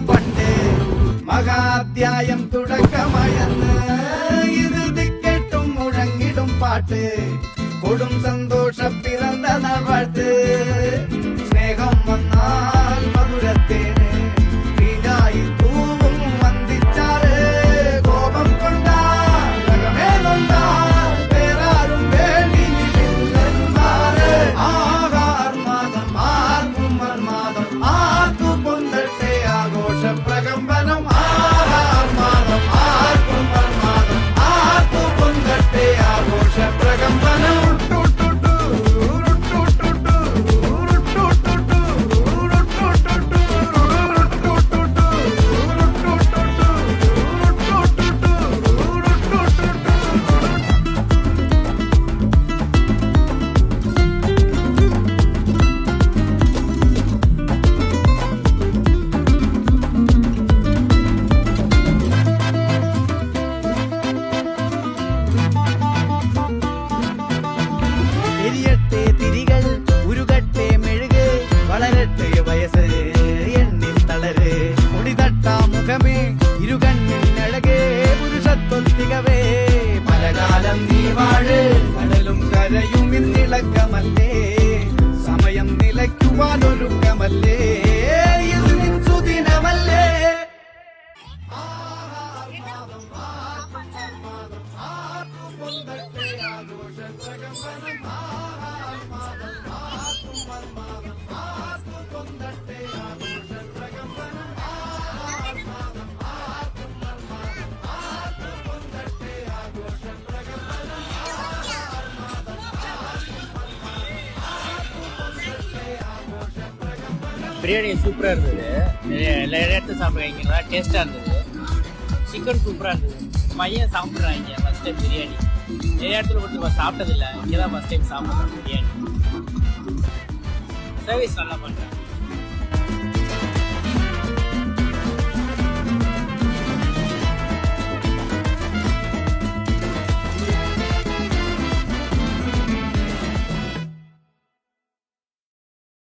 പണ്ട് മഹാധ്യായം തുടക്കമയന്ന് ഇറുതി കേട്ടും മുഴങ്ങിടും പാട്ട് കൊടും സന്തോഷ പിറന്ന നാൾ വാഴ്ത്ത് സ്നേഹം വന്നാൽ മധുരത്തേന് തീരായി പൂവും വന്ദിച്ചാറ് കോപം കൊണ്ടാൽ നഖമേലൊണ്ടാൽ വേറാരും വേണ്ടി നിൽക്കുന്നതുമാറ് ആഹാർമാദം ആർക്കും മർമാദം ആർക്കു പൊന്തട്ടെ ആഘോഷ പ്രകമ്പനം ആഹാർമാദം ആർക്കും മർമാദം ആർക്കു പൊന്തട്ടെ ആഘോഷ പ്രകമ്പനം എരിയട്ടെ തിരികൾ ഉരുകട്ടെ മെഴുക് വളരട്ടെ വയസ്സ് എണ്ണിൽ തളര് മുടിതട്ടാ മുഖമേ ഇരുകണ്ണിൽ അഴകേ പുരുഷത്വത്തികവേ പലകാലം നീ വാഴ് കടലും കരയും ഇന്നിളക്കമല്ലേ സമയം നിലയ്ക്കുവാനൊരുക്കമല്ലേ ഇത് നിൻ സുദിനമല്ലേ பிரியாணி சூப்பராக இருந்தது. எல்லா இடத்துல சாப்பிட்றீங்களா டேஸ்ட்டாக இருந்தது. சிக்கன் சூப்பராக இருந்தது. பையன் சாப்பிட்றாங்க ஃபஸ்ட் டைம் பிரியாணி. நிறைய இடத்துல கொடுத்து சாப்பிட்டதில்லை. இங்கே தான் ஃபஸ்ட் டைம் சாப்பிட்றேன் பிரியாணி. சர்வீஸ் நல்லா பண்ணுறேன்.